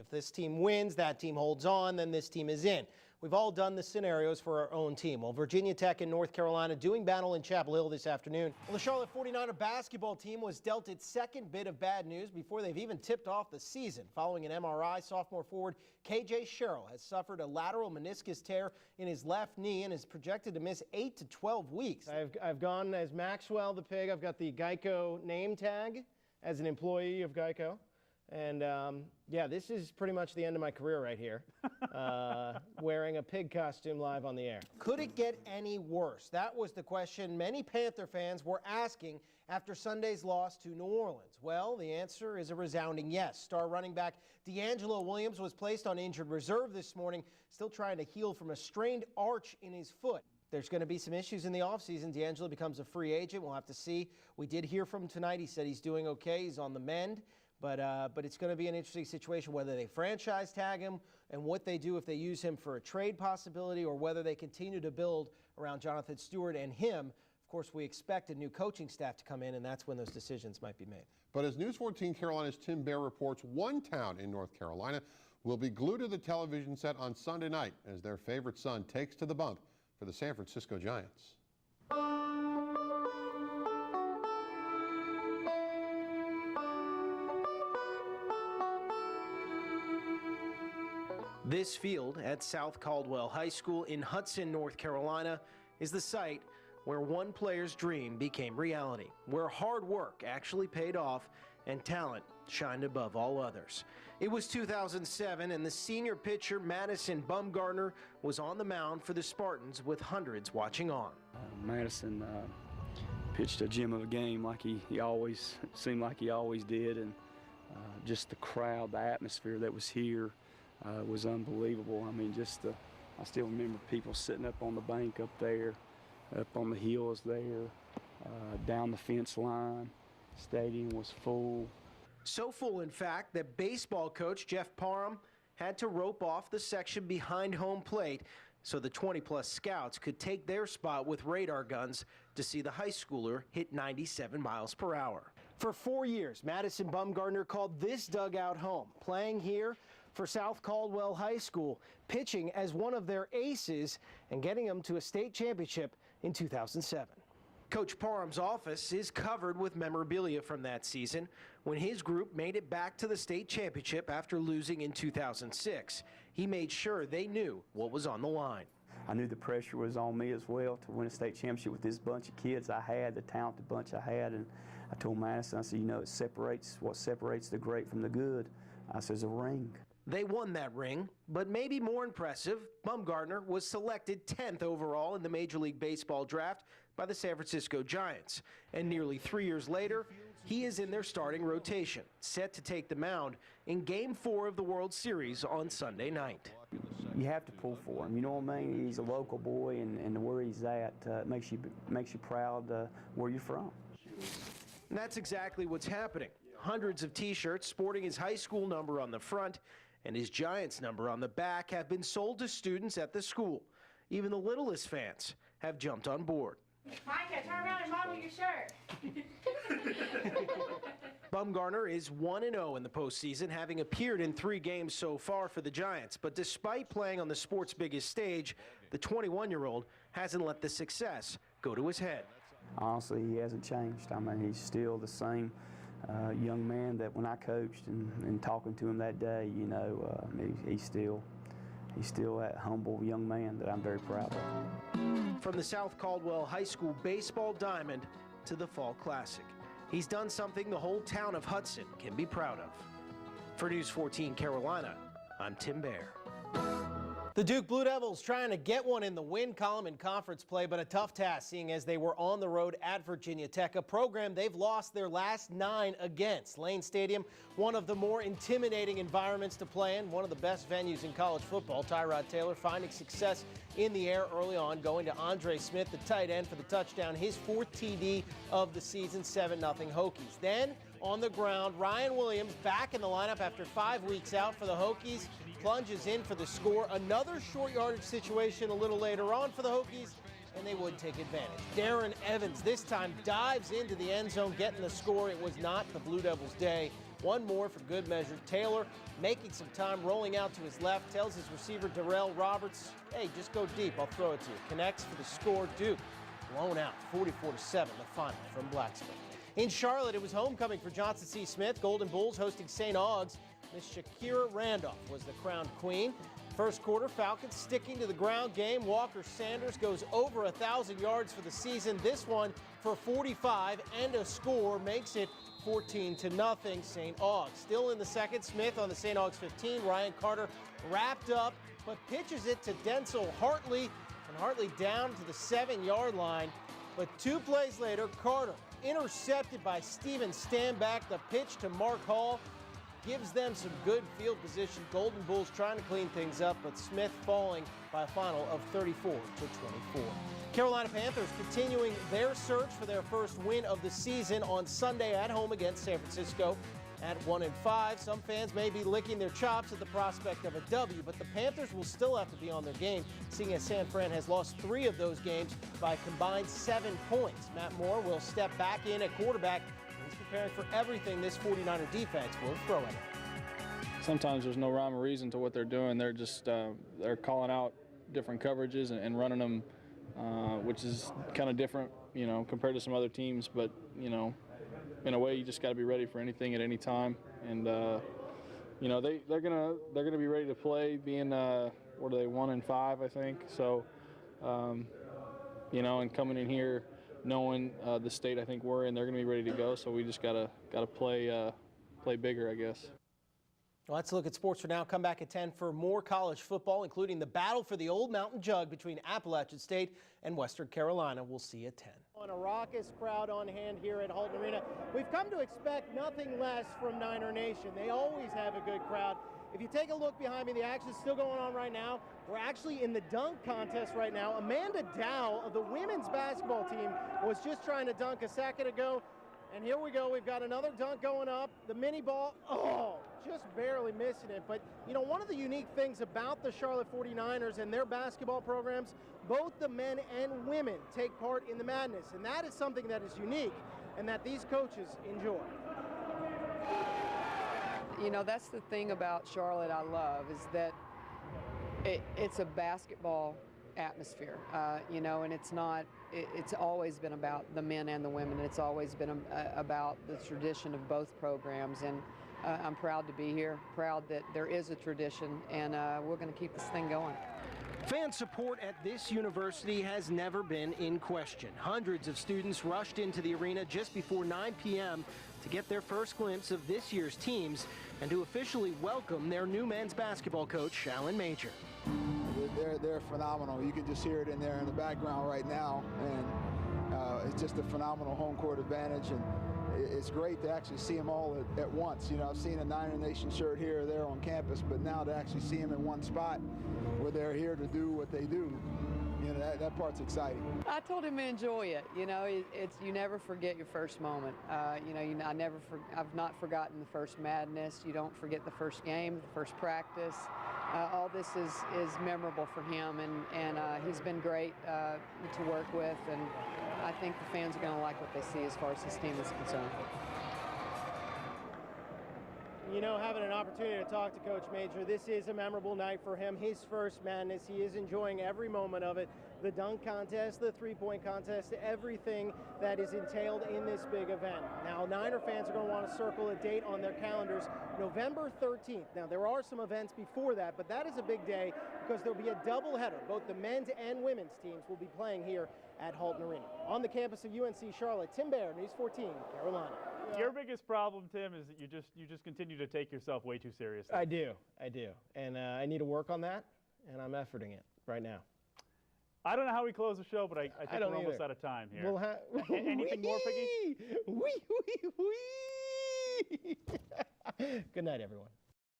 If this team wins, that team holds on, then this team is in. We've all done the scenarios for our own team. Well, Virginia Tech and North Carolina doing battle in Chapel Hill this afternoon. Well, the Charlotte 49er basketball team was dealt its second bit of bad news before they've even tipped off the season. Following an MRI, sophomore forward KJ Sherrill has suffered a lateral meniscus tear in his left knee and is projected to miss 8 to 12 weeks. I've gone as Maxwell the Pig. I've got the Geico name tag as an employee of Geico. And yeah, this is pretty much the end of my career right here, wearing a pig costume live on the air. Could it get any worse? That was the question many Panther fans were asking after Sunday's loss to New Orleans. Well, the answer is a resounding yes. Star running back D'Angelo Williams was placed on injured reserve this morning, still trying to heal from a strained arch in his foot. There's going to be some issues in the offseason. D'Angelo becomes a free agent. We'll have to see. We did hear from him tonight. He said he's doing okay. He's on the mend. But it's going to be an interesting situation whether they franchise tag him and what they do if they use him for a trade possibility or whether they continue to build around Jonathan Stewart and him. Of course, we expect a new coaching staff to come in, and that's when those decisions might be made. But as News 14 Carolina's Tim Baier reports, one town in North Carolina will be glued to the television set on Sunday night as their favorite son takes to the bump for the San Francisco Giants. This field at South Caldwell High School in Hudson, North Carolina, is the site where one player's dream became reality, where hard work actually paid off and talent shined above all others. It was 2007, and the senior pitcher Madison Bumgarner was on the mound for the Spartans with hundreds watching on. Madison pitched a gem of a game like he always seemed like he always did, and just the crowd, the atmosphere that was here was unbelievable. I mean, I still remember people sitting up on the bank up there, up on the hills there, down the fence line. Stadium was full. So full, in fact, that baseball coach Jeff Parham had to rope off the section behind home plate so the 20-plus scouts could take their spot with radar guns to see the high schooler hit 97 miles per hour. For 4 years, Madison Bumgarner called this dugout home, playing here for South Caldwell High School, pitching as one of their aces and getting them to a state championship in 2007. Coach Parham's office is covered with memorabilia from that season when his group made it back to the state championship after losing in 2006. He made sure they knew what was on the line. I knew the pressure was on me as well to win a state championship with this bunch of kids I had, the talented bunch I had. And I told Madison, I said, you know, what separates the great from the good, I said, is a ring. They won that ring, but maybe more impressive, Bumgarner was selected 10th overall in the Major League Baseball draft by the San Francisco Giants. And nearly 3 years later, he is in their starting rotation, set to take the mound in Game 4 of the World Series on Sunday night. You have to pull for him, you know what I mean? He's a local boy, and where he's at makes you proud where you're from. And that's exactly what's happening. Hundreds of T-shirts sporting his high school number on the front and his Giants number on the back have been sold to students at the school. Even the littlest fans have jumped on board. Micah, turn around and model your shirt. Bumgarner is 1-0 in the postseason, having appeared in 3 games so far for the Giants. But despite playing on the sport's biggest stage, the 21-year-old hasn't let the success go to his head. Honestly, he hasn't changed. I mean, he's still the same young man that when I coached and talking to him that day, you know, he's still that humble young man that I'm very proud of. From the South Caldwell High School baseball diamond to the Fall Classic, he's done something the whole town of Hudson can be proud of. For News 14 Carolina, I'm Tim Baier. The Duke Blue Devils trying to get one in the win column in conference play, but a tough task seeing as they were on the road at Virginia Tech, a program they've lost their last 9 against. Lane Stadium, one of the more intimidating environments to play in, one of the best venues in college football. Tyrod Taylor finding success in the air early on, going to Andre Smith, the tight end, for the touchdown, his 4th TD of the season, 7-0 Hokies. Then on the ground, Ryan Williams back in the lineup after 5 weeks out for the Hokies, plunges in for the score. Another short yardage situation a little later on for the Hokies, and they would take advantage. Darren Evans this time dives into the end zone, getting the score. It was not the Blue Devils' day. One more for good measure. Taylor making some time, rolling out to his left, tells his receiver Darrell Roberts, hey, just go deep, I'll throw it to you. Connects for the score. Duke blown out 44-7, the final from Blacksburg. In Charlotte, it was homecoming for Johnson C. Smith. Golden Bulls hosting St. Augs. Miss Shakira Randolph was the crowned queen. First quarter, Falcons sticking to the ground game. Walker Sanders goes over 1,000 yards for the season. This one for 45 and a score makes it 14-0 St. Augs. Still in the second, Smith on the St. Augs 15. Ryan Carter wrapped up, but pitches it to Denzel Hartley, and Hartley down to the 7-yard line. But 2 plays later, Carter intercepted by Steven Stanback. The pitch to Mark Hall gives them some good field position. Golden Bulls trying to clean things up, but Smith falling by a final of 34-24. Carolina Panthers continuing their search for their first win of the season on Sunday at home against San Francisco. At 1-5, some fans may be licking their chops at the prospect of a W, but the Panthers will still have to be on their game, seeing as San Fran has lost 3 of those games by a combined 7 points. Matt Moore will step back in at quarterback. He's preparing for everything this 49er defense will throw at him. Sometimes there's no rhyme or reason to what they're doing. They're just they're calling out different coverages and running them, which is kind of different, you know, compared to some other teams. But you know, in a way, you just got to be ready for anything at any time. And you know, they're gonna be ready to play. Being what are they, 1-5, I think. So you know, and coming in here, knowing the state I think we're in, they're gonna be ready to go. So we just gotta play bigger, I guess. Well, let's look at sports for now. Come back at 10 for more college football, including the battle for the Old Mountain Jug between Appalachian State and Western Carolina. We'll see you at 10. On a raucous crowd on hand here at Halton Arena. We've come to expect nothing less from Niner Nation. They always have a good crowd. If you take a look behind me, the action is still going on right now. We're actually in the dunk contest right now. Amanda Dow of the women's basketball team was just trying to dunk a second ago. And here we go, we've got another dunk going up. The mini ball, oh, just barely missing it. But, you know, one of the unique things about the Charlotte 49ers and their basketball programs, both the men and women take part in the madness. And that is something that is unique and that these coaches enjoy. You know, that's the thing about Charlotte I love, is that it's a basketball atmosphere, you know, and it's always been about the men and the women. It's always been about the tradition of both programs, and I'm proud to be here, proud that there is a tradition, and we're going to keep this thing going. Fan support at this university has never been in question. Hundreds of students rushed into the arena just before 9 p.m. to get their first glimpse of this year's teams and to officially welcome their new men's basketball coach, Alan Major. They're phenomenal. You can just hear it in there in the background right now, and it's just a phenomenal home court advantage, and it's great to actually see them all at once. You know, I've seen a Niner Nation shirt here or there on campus, but now to actually see them in one spot where they're here to do what they do, you know, that part's exciting. I told him to enjoy it. You know, you never forget your first moment. You know, I've not forgotten the first madness. You don't forget the first game, the first practice. All this is memorable for him, and he's been great to work with, and I think the fans are going to like what they see as far as his team is concerned. You know, having an opportunity to talk to Coach Major, this is a memorable night for him. His first madness, he is enjoying every moment of it. The dunk contest, the three-point contest, everything that is entailed in this big event. Now, Niner fans are going to want to circle a date on their calendars, November 13th. Now, there are some events before that, but that is a big day because there'll be a doubleheader. Both the men's and women's teams will be playing here at Halton Arena. On the campus of UNC Charlotte, Tim Baier, News 14, Carolina. Your biggest problem, Tim, is that you just continue to take yourself way too seriously. I do, and I need to work on that, and I'm efforting it right now. I don't know how we close the show, but I think we're almost out of time here. Anything more, Piggy? Good night, everyone.